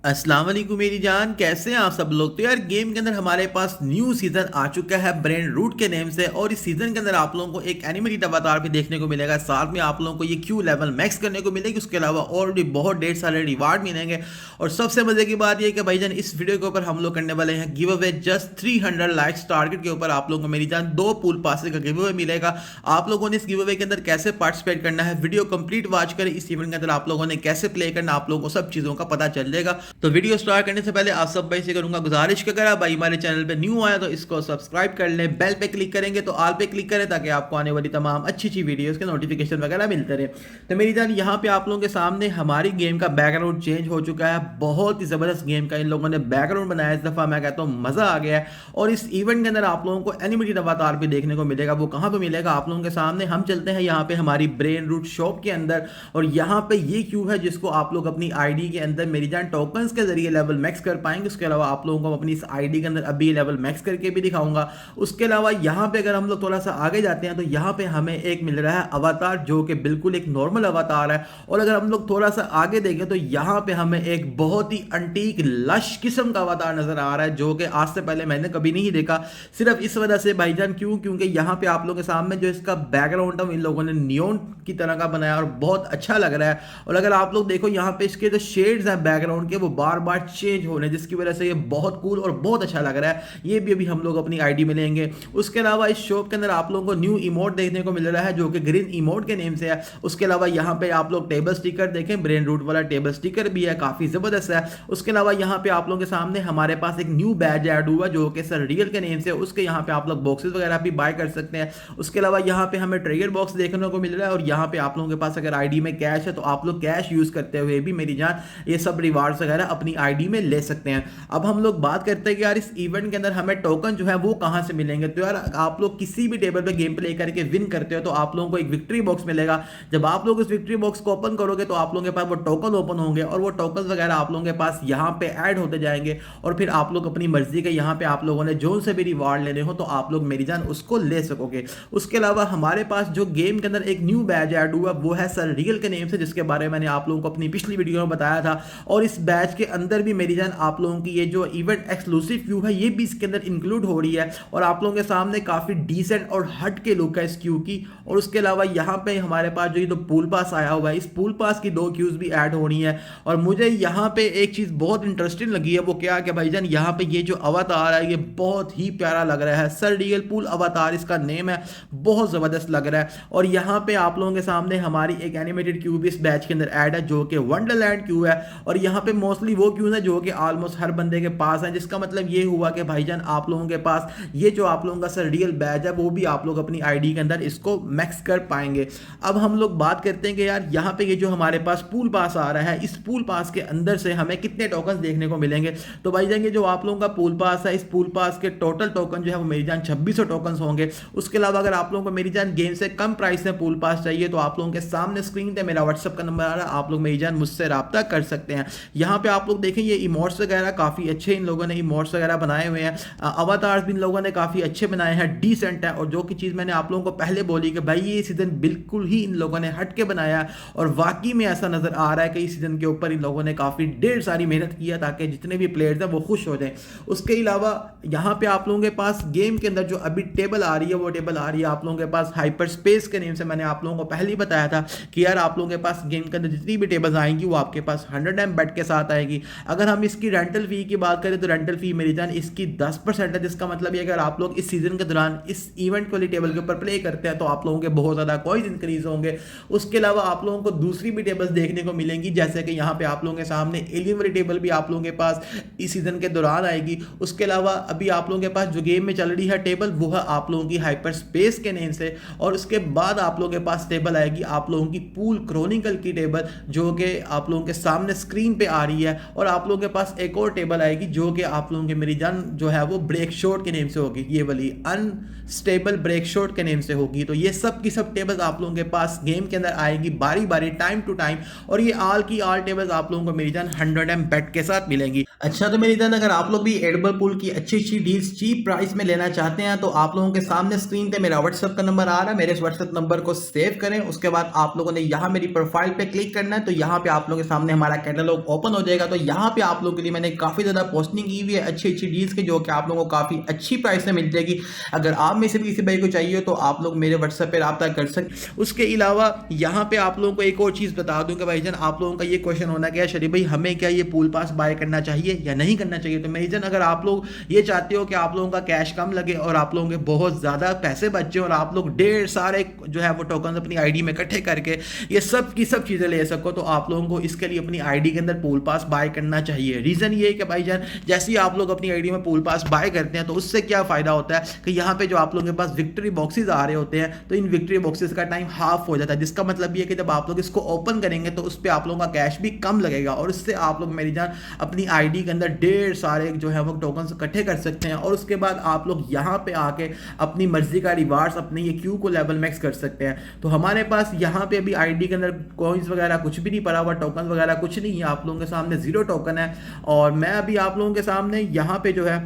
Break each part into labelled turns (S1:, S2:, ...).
S1: अस्सलाम वालेकुम मेरी जान, कैसे हैं आप सब लोग। तो यार गेम के अंदर हमारे पास न्यू सीजन आ चुका है ब्रेन रूट के नेम से। और इस सीजन के अंदर आप लोगों को एक एनिमेटेड अवतार भी देखने को मिलेगा, साथ में आप लोगों को ये क्यू लेवल मैक्स करने को मिलेगी। उसके अलावा और भी बहुत ढेर सारे रिवार्ड मिलेंगे। और सबसे मजे की बात ये कि भाईजान इस वीडियो के ऊपर हम लोग करने वाले हैं give away just 300 likes target के ऊपर। आप लोगों को मेरी जान 2 पूल पास का गिव अवे मिलेगा। आप लोगों ने इस गिव अवे के अंदर कैसे पार्टिसिपेट करना है, वीडियो कंप्लीट वॉच करें। इस इवेंट के अंदर आप लोगों ने कैसे प्ले करना, आप लोगों को सब चीजों का पता चल जाएगा। तो वीडियो स्टार्ट करने से पहले आप सब भाई से करूंगा गुजारिश कि अगर आप भाई हमारे चैनल पे न्यू आया तो इसको सब्सक्राइब कर लें, बेल पे क्लिक करेंगे तो ऑल पे क्लिक करें ताकि आपको आने वाली तमाम अच्छी अच्छी वीडियोस के नोटिफिकेशन वगैरह मिलते रहे। तो मेरी जान यहाँ पे आप लोगों के सामने हमारी गेम का बैकग्राउंड चेंज हो चुका है। बहुत ही जबरदस्त गेम का इन लोगों ने बैकग्राउंड बनाया इस दफा, मैं कहता हूँ मजा आ गया है। और इस इवेंट के अंदर आप लोगों को एनिमेटेड अवतार भी देखने को मिलेगा। वो कहाँ पे मिलेगा आप लोगों के सामने, हम चलते हैं यहाँ पे हमारी ब्रेन रूट शॉप के अंदर। और यहाँ पे ये क्यू है जिसको आप लोग अपनी आईडी के अंदर मेरी जान टोकन्स के जरिए लेवल मैक्स कर पाएंगे। उसके अलावा आप लोगों को अपनी इस आईडी के अंदर अभी लेवल मैक्स करके भी दिखाऊंगा। उसके अलावा यहाँ पे अगर हम लोग थोड़ा सा आगे जाते हैं तो यहाँ पे हमें एक मिल रहा है अवतार जो कि बिल्कुल एक नॉर्मल अवतार है। और अगर हम लोग थोड़ा सा आगे देखें तो यहाँ पे हमें एक बहुत ही अंटीक लश किस्म का अवतार नजर आ रहा है जो कि आज से पहले मैंने कभी नहीं देखा। सिर्फ इस वजह से भाईजान क्योंकि यहाँ पे आप लोगों के सामने जो इसका बैकग्राउंड है इन लोगों ने नियोन की तरह का बनाया और बहुत अच्छा लग रहा है। और अगर आप लोग देखो यहाँ पे इसके जो शेड्स हैं बैकग्राउंड के वो बार बार चेंज हो रहे हैं, जिसकी वजह से ये बहुत कूल और बहुत अच्छा लग रहा है। ये भी अभी हम लोग अपनी आईडी में लेंगे। उसके अलावा इस शॉप के अंदर आप लोगों को न्यू इमोट देखने को मिल रहा है जो कि ग्रीन इमोट के नेम से है। उसके अलावा यहाँ पे आप लोग टेबल स्टिकर देखें, ब्रेन रूट वाला टेबल स्टिकर भी है, काफी जबरदस्त है। उसके अलावा यहाँ पे आप लोगों के सामने हमारे पास एक न्यू बैज ऐड हुआ जो कि सर रियल के नेम से, उसके यहाँ पे आप लोग बॉक्सेस वगैरह भी बाय कर सकते हैं। उसके अलावा यहाँ पे हमें ट्रिगर बॉक्स देखने को मिल रहा है। और यहाँ पे आप लोगों के पास अगर आईडी में कैश है तो आप लोग कैश यूज करते हुए भी मेरी जान ये सब रिवार्ड्स वगैरह अपनी आईडी में ले सकते हैं। अब हम लोग बात करते हैं कि यार इस इवेंट के अंदर हमें टोकन जो है वो कहां से मिलेंगे। तो यार आप लोग किसी भी टेबल पे गेम प्ले करके विन करते हो तो आप लोगों को एक विक्ट्री बॉक्स मिलेगा। जब आप लोग इस विक्ट्री बॉक्स को ओपन करोगे तो आप लोगों के पास वो टोकन ओपन होंगे और वो टोकन वगैरह आप लोगों के पास यहाँ पे ऐड होते जाएंगे। और फिर आप लोग अपनी मर्जी के यहाँ पे आप लोगों ने जो से भी रिवार्ड लेने हो तो आप लोग मेरी जान उसको ले सकोगे। उसके अलावा हमारे पास जो गेम के अंदर एक न्यू बैच ऐड हुआ वो है सर रियल के नेम से, जिसके बारे में मैंने आप लोगों को अपनी पिछली वीडियो में बताया था। और इस बैच के अंदर भी मेरी जान आप लोगों की ये जो इवेंट एक्सक्लूसिव क्यू है ये भी इसके अंदर इंक्लूड हो रही है। और आप लोगों के सामने काफी डिसेंट और हट के लुक है इस क्यू की। और उसके अलावा यहाँ पे हमारे पास जो ये तो पूल पास आया हुआ है, इस पूल पास की 2 क्यूज भी ऐड हो रही है। और मुझे यहाँ पे एक चीज बहुत इंटरेस्टिंग लगी है, वो क्या कि भाईजान यहाँ पे ये जो अवतार है ये बहुत ही प्यारा लग रहा है। सर रियल पूल अवतार इसका नेम है, बहुत जबरदस्त लग रहा है। और यहाँ पे आप लोगों के सामने हमारी एक एनिमेटेड क्यू भी इस बैच के अंदर ऐड है जो कि वंडरलैंड क्यू है। और यहाँ पे मोस्टली वो क्यूज है जो कि ऑलमोस्ट हर बंदे के पास है, जिसका मतलब ये हुआ कि भाईजान आप लोगों के पास ये जो आप लोगों का सर रियल बैज है वो भी आप लोग अपनी आईडी के अंदर इसको मैक्स कर पाएंगे। अब हम लोग बात करते हैं कि यार यहाँ पे ये जो हमारे पास पूल पास आ रहा है, इस पूल पास के अंदर से हमें कितने टोकन देखने को मिलेंगे। तो भाईजान ये जो आप लोगों का पूल पास है, इस पूल पास के टोटल टोकन जो है वो मेरी जान 2600 टोकन होंगे। उसके अलावा अगर आप लोगों को मेरी जान गेम से कम प्राइस में पूल पास चाहिए तो आप लोगों के सामने स्क्रीन पे मेरा व्हाट्सएप का नंबर आ रहा है, आप लोग मेरी जान मुझसे राब्ता कर सकते हैं। यहाँ पे आप लोग देखें ये इमोट्स वगैरह काफी अच्छे इन लोगों ने इमोट्स वगैरह बनाए हुए हैं। अवतार्स भी इन लोगों ने काफी अच्छे बनाए हैं, डिसेंट है। और जो की चीज मैंने आप लोगों को पहले बोली कि भाई ये सीजन बिल्कुल ही इन लोगों ने हट के बनाया है। और वाकई में ऐसा नजर आ रहा है कि इस सीजन के ऊपर इन लोगों ने काफी ढेर सारी मेहनत किया ताकि जितने भी प्लेयर्स हैं वो खुश हो जाएं। उसके अलावा यहाँ पे आप लोगों के पास गेम के अंदर जो अभी टेबल आ रही है वो टेबल आ रही है आप लोगों के पास हाइपर स्पेस के नेम से। मैंने आप लोगों को पहले ही बताया था कि यार आप लोगों के पास गेम के अंदर जितनी भी टेबल्स आएंगी वो आपके पास 100 एम बेड के साथ आएगी। अगर हम इसकी रेंटल फी की बात करें तो रेंटल फी मेरी जान इसकी 10% है, जिसका मतलब ये अगर आप लोग इस सीजन के दौरान इस इवेंट वाली टेबल के ऊपर प्ले करते हैं तो आप लोगों के बहुत ज्यादा कॉइंस इंक्रीज होंगे। उसके अलावा आप लोगों को दूसरी भी टेबल्स देखने को मिलेंगी, जैसे कि यहाँ पे आप लोगों के सामने एलियन वाली टेबल भी आप लोगों के पास इस सीजन के दौरान आएगी। उसके अलावा अभी आप लोगों के पास जो गेम में चल रही है टेबल वो है आप लोगों की हाइपर स्पेस के नेम से। और उसके बाद आप लोगों के पास टेबल आएगी आप लोगों की पूल क्रॉनिकल की टेबल जो कि आप लोगों के सामने स्क्रीन पे आ रही है। और आप लोगों के पास एक और टेबल आएगी जो कि आप लोगों के मेरी जान जो है वो ब्रेक शॉट के नेम से होगी, ये वाली अनस्टेबल ब्रेक शॉट के नेम से होगी। तो ये सब की सब टेबल्स आप लोगों के पास गेम के अंदर आएगी बारी बारी, टाइम टू टाइम। और ये ऑल की ऑल टेबल्स आप लोगों को मेरी जान 100 एम बेड के साथ मिलेंगी। अच्छा तो मेरी जान अगर आप लोग भी एडिबल पूल की अच्छी अच्छी डील्स चीप प्राइस में लेना चाहते हैं तो आप लोगों के सामने स्क्रीन पे मेरा व्हाट्सएप का नंबर आ रहा है, मेरे इस व्हाट्सएप नंबर को सेव करें। उसके बाद आप लोगों ने यहाँ मेरी प्रोफाइल पे क्लिक करना है तो यहाँ पे आप लोगों के सामने हमारा कैटलॉग ओपन हो जाएगा। मिलेगा। तो यहाँ पे आप लोगों के लिए मैंने काफ़ी ज़्यादा पोस्टिंग की हुई है अच्छी अच्छी डील्स की, जो कि आप लोगों को काफ़ी अच्छी प्राइस में मिल जाएगी। अगर आप में से भी किसी भाई को चाहिए तो आप लोग मेरे व्हाट्सएप पर रब्ता कर सकते। उसके अलावा यहाँ पे आप लोगों को एक और चीज़ बता दूं कि भाईजान आप लोगों का ये क्वेश्चन होना क्या शरीफ भाई, हमें क्या ये पूल पास बाय करना चाहिए या नहीं करना चाहिए। तो भाईजान अगर आप लोग ये चाहते हो कि आप लोगों का कैश कम लगे और आप लोगों के बहुत ज़्यादा पैसे बचे और आप लोग ढेर सारे जो है वो टोकन अपनी आईडी में इकट्ठे करके ये सब की सब चीज़ें ले सको, तो आप लोगों को इसके लिए अपनी आईडी के अंदर पूल पास बाय करना चाहिए। रीज़न ये है कि भाईजान जैसे ही आप लोग अपनी आईडी में पूल पास बाय करते हैं तो उससे क्या फ़ायदा होता है कि यहाँ पे जो आप लोगों के पास विक्ट्री बॉक्सेस आ रहे होते हैं तो इन विक्ट्री बॉक्सेस का टाइम हाफ हो जाता है, जिसका मतलब ये है कि जब आप लोग इसको ओपन करेंगे तो उस पर आप लोगों का कैश भी कम लगेगा और इससे आप लोग मेरी जान अपनी आईडी के अंदर ढेर सारे जो है वो टोकन इकट्ठे कर सकते हैं और उसके बाद आप लोग यहाँ पे आके अपनी मर्जी का रिवार्ड्स अपने ये क्यू को लेवल मैक्स कर सकते हैं। तो हमारे पास यहाँ पे अभी आईडी के अंदर कॉइन्स वगैरह कुछ भी नहीं पड़ा हुआ, टोकन वगैरह कुछ नहीं है, आप लोगों के सामने 0 टोकन है और मैं अभी आप लोगों के सामने यहाँ पे जो है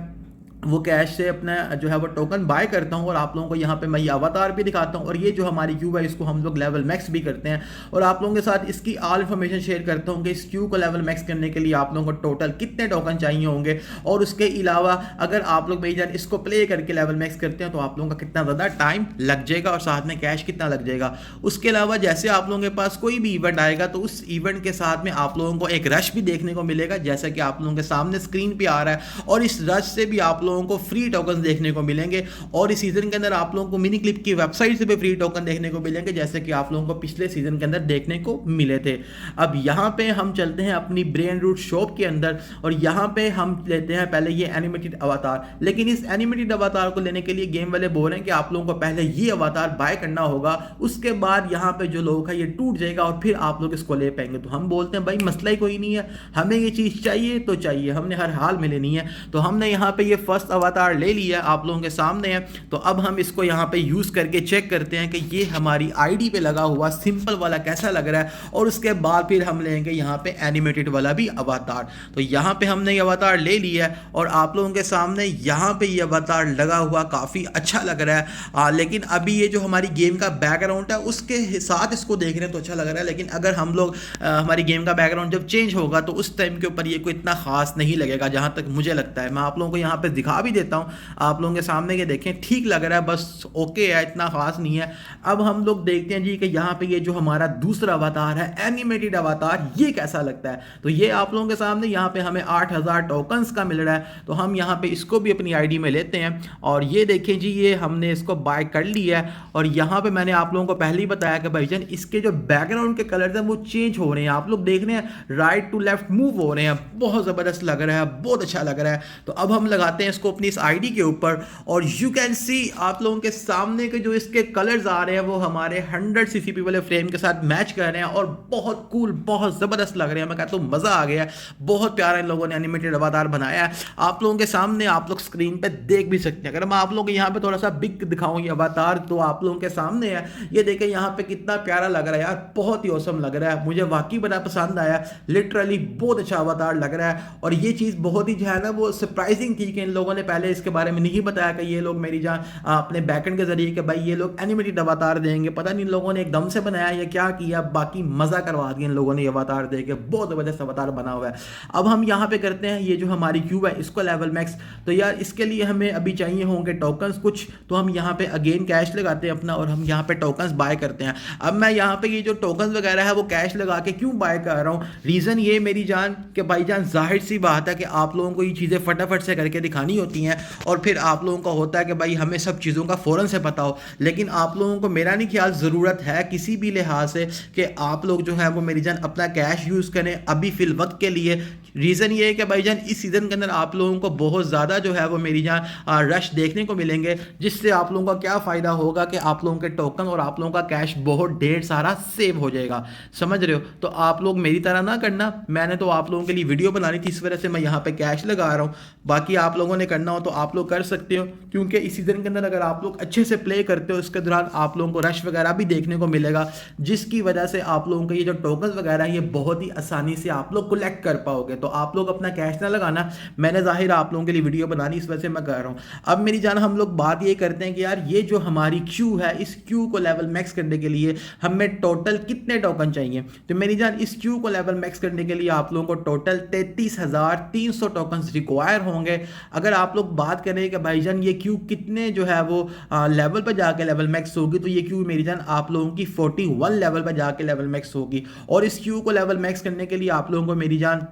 S1: वो कैश से अपना जो है वो टोकन बाय करता हूँ और आप लोगों को यहाँ पे मैं ये अवतार भी दिखाता हूँ और ये जो हमारी क्यू है इसको हम लोग लेवल मैक्स भी करते हैं और आप लोगों के साथ इसकी ऑल इन्फॉर्मेशन शेयर करता हूँ कि इस क्यू को लेवल मैक्स करने के लिए आप लोगों को टोटल कितने टोकन चाहिए होंगे और उसके अलावा अगर आप लोग भाई जान इसको प्ले करके लेवल मैक्स करते हैं तो आप लोगों का कितना ज़्यादा टाइम लग जाएगा और साथ में कैश कितना लग जाएगा। उसके अलावा जैसे आप लोगों के पास कोई भी इवेंट आएगा तो उस इवेंट के साथ में आप लोगों को एक रश भी देखने को मिलेगा, जैसा कि आप लोगों के सामने स्क्रीन पे आ रहा है और इस रश से भी आप लोगों को फ्री टोकन देखने को मिलेंगे और इस सीजन के अंदर आप लोगों को मिनी क्लिप की वेबसाइट से भी फ्री टोकन देखने को मिलेंगे, जैसे कि आप लोगों को पिछले सीजन के अंदर देखने को मिले थे। अब यहाँ पे हम चलते हैं अपनी ब्रेन रूट शॉप के अंदर और यहाँ पे हम लेते हैं पहले ये एनिमेटेड अवतार, लेकिन इस एनिमेटेड अवतार को लेने के लिए गेम वाले बोल रहे हैं कि आप लोगों को पहले ये अवतार बाय करना होगा, उसके बाद यहाँ पे जो लोग है ये टूट जाएगा और फिर आप लोग इसको ले पाएंगे। तो हम बोलते हैं भाई मसला ही कोई नहीं है, हमें ये चीज़ चाहिए तो चाहिए, हमने हर हाल में लेनी है। तो हमने यहाँ पे ये फर्स्ट अवतार ले लिया, आप लोगों के सामने है। तो अब हम इसको यहाँ पे यूज करके चेक करते हैं कि ये हमारी आईडी पे लगा हुआ सिंपल वाला कैसा लग रहा है और उसके बाद फिर हम लेंगे यहाँ पे एनिमेटेड वाला भी अवतार। तो यहाँ पे हमने ये अवतार ले लिया है और आप लोगों के सामने यहाँ पे ये अवतार लगा हुआ काफी अच्छा लग रहा है, लेकिन अभी ये जो हमारी गेम का बैकग्राउंड है उसके साथ इसको देख रहे हैं तो अच्छा लग रहा है, लेकिन अगर हम लोग हमारी गेम का बैकग्राउंड जब चेंज होगा तो उस टाइम के ऊपर ये कोई इतना खास नहीं लगेगा, जहां तक मुझे लगता है। मैं आप लोगों को यहाँ पे दिखा भी देता हूँ, आप लोगों के सामने ये देखें, ठीक लग रहा है, बस ओके है, इतना खास नहीं है। अब हम लोग देखते हैं जी कि यहाँ पे ये जो हमारा दूसरा अवतार है एनिमेटेड अवतार, ये कैसा लगता है। तो ये आप लोगों के सामने यहाँ पे हमें 8000 टोकन्स का मिल रहा है, तो हम यहाँ पे इसको भी अपनी आईडी में लेते हैं और ये देखें जी ये हमने इसको बाय कर लिया है। और यहाँ पे मैंने आप लोगों को पहले ही बताया कि भाईजान इसके जो बैकग्राउंड के कलर्स हैं वो चेंज हो रहे हैं, आप लोग देख रहे हैं राइट टू लेफ्ट मूव हो रहे हैं, बहुत ज़बरदस्त लग रहा है, बहुत अच्छा लग रहा है। तो अब हम लगाते हैं इसको अपनी इस आईडी के ऊपर और यू कैन सी आप लोगों के सामने के जो इसके कलर्स आ रहे हैं वो हमारे 100 सीसीपी वाले फ्रेम के साथ मैच कर रहे हैं और बहुत कूल, बहुत ज़बरदस्त लग रहे हैं। मैं कहता हूँ मज़ा आ गया, बहुत प्यारा इन लोगों ने एनिमेटेड अवतार बनाया है। आप लोगों के सामने आप लोग स्क्रीन पे देख भी सकते हैं। अगर मैं आप लोगों को यहाँ पे थोड़ा सा बिग दिखाऊं ये अवतार तो आप लोगों के सामने है, ये देखें यहाँ पे कितना प्यारा लग रहा है यार, बहुत ही औसम लग रहा है, मुझे वाकई बड़ा पसंद आया, लिटरली बहुत अच्छा अवतार लग रहा है। और ये चीज़ बहुत ही जो है ना वो सरप्राइजिंग थी कि इन लोगों ने पहले इसके बारे में नहीं बताया कि ये लोग मेरी जान अपने बैकएंड के जरिए कि भाई ये लोग एनिमेटेड अवतार देंगे, पता नहीं इन लोगों ने एकदम से बनाया या क्या किया, बाकी मजा करवा दिया इन लोगों ने ये अवतार दे के, बहुत जबरदस्त अवतार बना हुआ है। अब हम यहाँ पे करते हैं ये जो हमारी क्यूब है इसको लेवल मैक्स। तो यार इसके लिए हमें अभी चाहिए होंगे टोकन्स कुछ, तो हम यहाँ पे अगेन कैश लगाते हैं अपना और हम यहाँ पे टोकन्स बाय करते हैं। अब मैं यहाँ पे ये जो टोकन्स वगैरह है वो कैश लगा के क्यों बाय कर रहा हूँ, रीजन ये मेरी जान कि भाईजान जाहिर सी बात है कि आप लोगों को ये चीज़ें फटाफट से करके दिखानी होती हैं और फिर आप लोगों का होता है कि भाई हमें सब चीज़ों का फ़ौरन से पता हो, लेकिन आप लोगों को मेरा नहीं ख्याल ज़रूरत है किसी भी लिहाज से कि आप लोग जो है वो मेरी जान अपना कैश यूज़ करें अभी फ़िल वक्त के लिए। रीज़न ये है कि भाईजान इस सीज़न के अंदर आप लोगों को बहुत ज़्यादा जो है वो मेरी जान रश देखने को मिलेंगे, जिससे आप लोगों का क्या फ़ायदा होगा कि आप लोगों के टोकन और आप लोगों का कैश बहुत ढेर सारा सेव हो जाएगा, समझ रहे हो। तो आप लोग मेरी तरह ना करना, मैंने तो आप लोगों के लिए वीडियो बनानी थी इस वजह से मैं यहाँ पे कैश लगा रहा हूँ, बाकी आप लोगों ने करना हो तो आप लोग कर सकते हो, क्योंकि इस सीज़न के अंदर अगर आप लोग अच्छे से प्ले करते हो इसके दौरान आप लोगों को रश वगैरह भी देखने को मिलेगा, जिसकी वजह से आप लोगों के ये जो टोकन वगैरह ये बहुत ही आसानी से आप लोग कलेक्ट कर पाओगे। तो आप लोग अपना कैश ना लगाना। मैंने जाहिर आप लोगों के लिए वीडियो बनानी, इस वजह से मैं कर रहा हूँ। अब मेरी जान हम लोग बात ये करते हैं कि यार ये जो हमारी क्यू है, इस क्यू को लेवल मैक्स करने के लिए हमें टोटल कितने टोकन चाहिए। तो मेरी जान इस क्यू को लेवल मैक्स करने के लिए आप लोगों को टोटल 33,300 टोकन रिक्वायर होंगे। अगर आप लोग बात करें कि भाईजान ये क्यू कितने जो है वो लेवल पर जाके लेवल मैक्स होगी, तो ये क्यू मेरी जान आप लोगों की 41 लेवल पर जाके लेवल मैक्स होगी। और इस क्यू को लेवल मैक्स करने के लिए आप लोगों को मेरी जान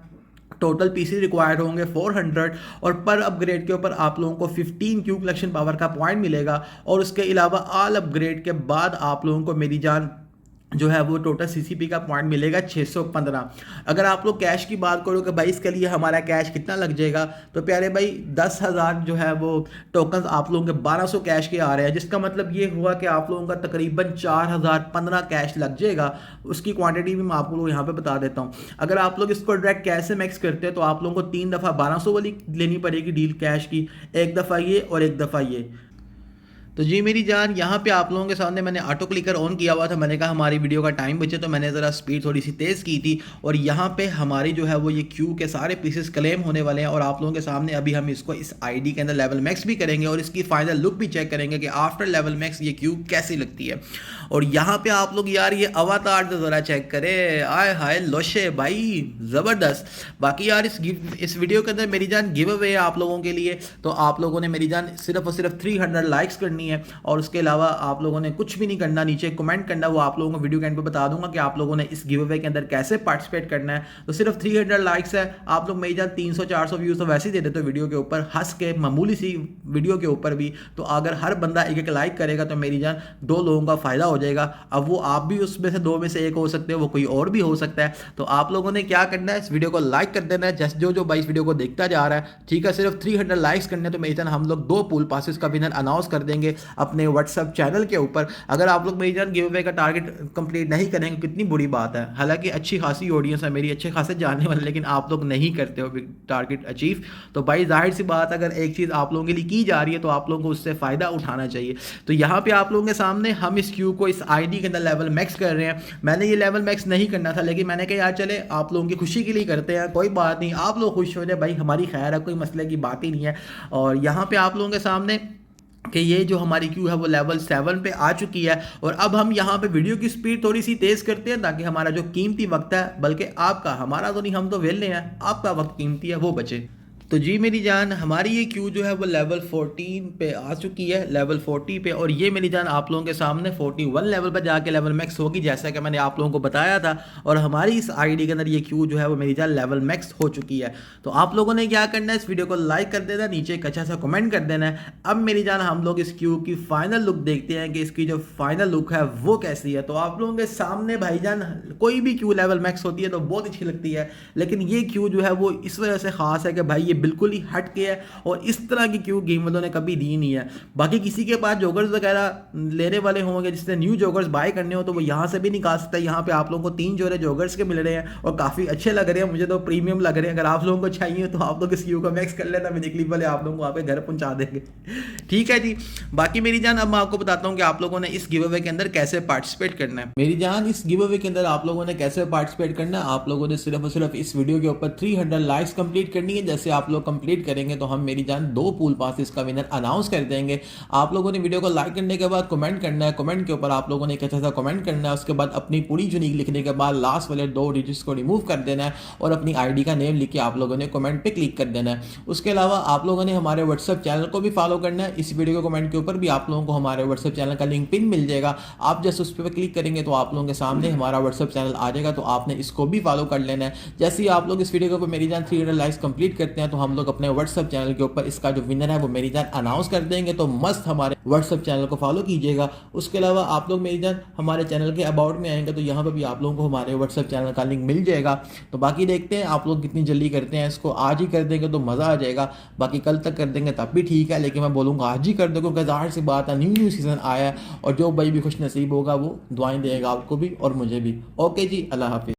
S1: टोटल पीसी रिक्वायर्ड होंगे 400 और पर अपग्रेड के ऊपर आप लोगों को 15 क्यू कलेक्शन पावर का पॉइंट मिलेगा। और उसके अलावा ऑल अपग्रेड के बाद आप लोगों को मेरी जान जो है वो टोटल सीसीपी का पॉइंट मिलेगा 615। अगर आप लोग कैश की बात करो कि भाई इसके लिए हमारा कैश कितना लग जाएगा, तो प्यारे भाई 10,000 जो है वो टोकन आप लोगों के 1200 कैश के आ रहे हैं, जिसका मतलब ये हुआ कि आप लोगों का तकरीबन 4,015 कैश लग जाएगा। उसकी क्वांटिटी भी मैं आप लोगों को यहाँ पे बता देता हूँ। अगर आप लोग इसको डायरेक्ट कैश से मैक्स करते हैं तो आप लोगों को 3 दफ़ा 1200 वाली लेनी पड़ेगी डील कैश की, एक दफ़ा ये और एक दफ़ा ये। तो जी मेरी जान, यहाँ पे आप लोगों के सामने मैंने ऑटो क्लिकर ऑन किया हुआ था। मैंने कहा हमारी वीडियो का टाइम बचे, तो मैंने ज़रा स्पीड थोड़ी सी तेज़ की थी। और यहाँ पे हमारी जो है वो ये क्यू के सारे पीसेस क्लेम होने वाले हैं। और आप लोगों के सामने अभी हम इसको इस आईडी के अंदर लेवल मैक्स भी करेंगे और इसकी फाइनल लुक भी चेक करेंगे कि आफ्टर लेवल मैक्स ये क्यू कैसी लगती है। और यहाँ पे आप लोग यार ये अवतार तो ज़रा चेक करें, आय हाय लोशे भाई ज़बरदस्त। बाकी यार इस वीडियो के अंदर मेरी जान गिव अवे है आप लोगों के लिए। तो आप लोगों ने मेरी जान सिर्फ और सिर्फ 300 लाइक्स करनी है और उसके अलावा आप लोगों ने कुछ भी नहीं करना, नीचे कमेंट करना। वो आप लोगों को वीडियो के एंड पे बता दूंगा कि आप लोगों ने इस गिव अवे के अंदर कैसे पार्टिसिपेट करना है। तो सिर्फ 300 लाइक्स है, आप लोग मेरी जान 300-400 व्यूज़ तो वैसे ही दे देते हो वीडियो के ऊपर, हंस के मामूली सी वीडियो के ऊपर भी। तो अगर हर बंदा एक एक लाइक करेगा तो मेरी जान 2 लोगों का फ़ायदा हो जाएगा। अब वो आप भी उसमें से 2 में से एक हो सकते हो, वो कोई और भी हो सकता है। तो आप लोगों ने क्या करना है, इस वीडियो को लाइक कर देना है। जैसे जो भाई इस वीडियो को देखता जा रहा है, ठीक है, सिर्फ 300 लाइक्स करने। तो मेरी जान हम लोग 2 पूल पासेस का विनर अनाउंस कर देंगे अपने व्हाट्सएप चैनल के ऊपर। अगर आप लोग मेरी जान गिव अवे का टारगेट कंप्लीट नहीं करेंगे, कितनी बुरी बात है। हालांकि अच्छी खासी ऑडियंस है मेरी, अच्छे खासे जानने वाले, लेकिन आप लोग नहीं करते हो टारगेट अचीव। तो भाई जाहिर सी बात, अगर एक चीज़ आप लोगों के लिए की जा रही है तो आप लोगों को उससे फ़ायदा उठाना चाहिए। तो यहाँ पे आप लोगों के सामने हम इस क्यू को इस आईडी के अंदर लेवल मैक्स कर रहे हैं। मैंने ये लेवल मैक्स नहीं करना था, लेकिन मैंने कहा यार चले आप लोगों की खुशी के लिए करते हैं, कोई बात नहीं, आप लोग खुश हो जाए भाई, हमारी खैर है, कोई मसले की बात ही नहीं है। और यहाँ पे आप लोगों के सामने कि ये जो हमारी क्यू है वो लेवल 7 पे आ चुकी है। और अब हम यहाँ पे वीडियो की स्पीड थोड़ी सी तेज़ करते हैं ताकि हमारा जो कीमती वक्त है, बल्कि आपका, हमारा तो नहीं, हम तो वेले हैं, आपका वक्त कीमती है, वो बचे। तो जी मेरी जान, हमारी ये क्यू जो है वो लेवल 14 पे आ चुकी है, लेवल 40 पे। और ये मेरी जान आप लोगों के सामने 41 लेवल पर जाके लेवल मैक्स होगी, जैसा कि मैंने आप लोगों को बताया था। और हमारी इस आईडी के अंदर ये क्यू जो है वो मेरी जान लेवल मैक्स हो चुकी है। तो आप लोगों ने क्या करना है, इस वीडियो को लाइक कर देना, नीचे एक अच्छा सा कमेंट कर देना है। अब मेरी जान हम लोग इस क्यू की फाइनल लुक देखते हैं कि इसकी जो फाइनल लुक है वो कैसी है। तो आप लोगों के सामने भाईजान कोई भी क्यू लेवल मैक्स होती है तो बहुत अच्छी लगती है, लेकिन ये क्यू जो है वो इस वजह से ख़ास है कि भाई ये बिल्कुल ही हट है और इस तरह की क्यू गेम वालों ने कभी दी नहीं है। बाकी किसी के पास जोगर्स वगैरह लेने वाले होंगे, जिसने न्यू जोगर्स बाय करने हो, तो वो यहाँ से भी निकाल सकता है। यहाँ पे आप लोगों को 3 जोड़े जोगर्स के मिल रहे हैं और काफ़ी अच्छे लग रहे हैं, मुझे तो प्रीमियम लग रहे हैं। अगर आप लोगों को चाहिए तो आप लोग इस क्यू को मैक्स कर लेना, मैंने क्लिप वाले आप लोगों को आपके घर पहुँचा देंगे, ठीक है जी। बाकी मेरी जान, अब मैं आपको बताता हूँ कि आप लोगों ने इस गिव अवे के अंदर कैसे पार्टिसिपेट करना है। मेरी जान, इस गिव अवे के अंदर आप लोगों ने कैसे पार्टिसिपेट करना है, आप लोगों ने सिर्फ और सिर्फ इस वीडियो के ऊपर 300 लाइक्स कंप्लीट करनी है। जैसे आप लोग कंप्लीट करेंगे तो हम मेरी जान 2 पूल पासेस का विनर अनाउंस कर देंगे। आप लोगों ने वीडियो को लाइक करने के बाद कमेंट करना है, कमेंट के ऊपर आप लोगों ने एक अच्छा सा कमेंट करना है। उसके बाद अपनी पूरी यूनिक लिखने के बाद लास्ट वाले 2 डिजिट्स को रिमूव कर देना है और अपनी आईडी का नेम लिख के आप लोगों ने कमेंट पे क्लिक कर देना है। उसके अलावा आप लोगों ने हमारे व्हाट्सएप चैनल को भी फॉलो करना है। इस वीडियो के कमेंट के ऊपर भी आप लोगों को हमारे व्हाट्सएप चैनल का लिंक पिन मिल जाएगा। आप जैसे उस पर क्लिक करेंगे तो आप लोगों के सामने हमारा व्हाट्सएप चैनल आ जाएगा, तो आपने इसको भी फॉलो कर लेना है। जैसे ही आप लोग इस वीडियो के ऊपर मेरी जान 300 लाइक्स कंप्लीट करते हैं तो हम लोग अपने व्हाट्सएप चैनल के ऊपर इसका जो विनर है वो मेरी जान अनाउंस कर देंगे। तो मस्त हमारे व्हाट्सएप चैनल को फॉलो कीजिएगा। उसके अलावा आप लोग मेरी जान हमारे चैनल के अबाउट में आएंगे तो यहाँ पे भी आप लोगों को हमारे व्हाट्सएप चैनल का लिंक मिल जाएगा। तो बाकी देखते हैं आप लोग कितनी जल्दी करते हैं, इसको आज ही कर देंगे तो मज़ा आ जाएगा, बाकी कल तक कर देंगे तब भी ठीक है, लेकिन मैं बोलूँगा आज ही कर दो, क्योंकि ज़ाहिर सी बात है न्यू सीज़न आया है और जो भाई भी खुश नसीब होगा वो दुआएं देगा आपको भी और मुझे भी। ओके जी, अल्लाह हाफिज़।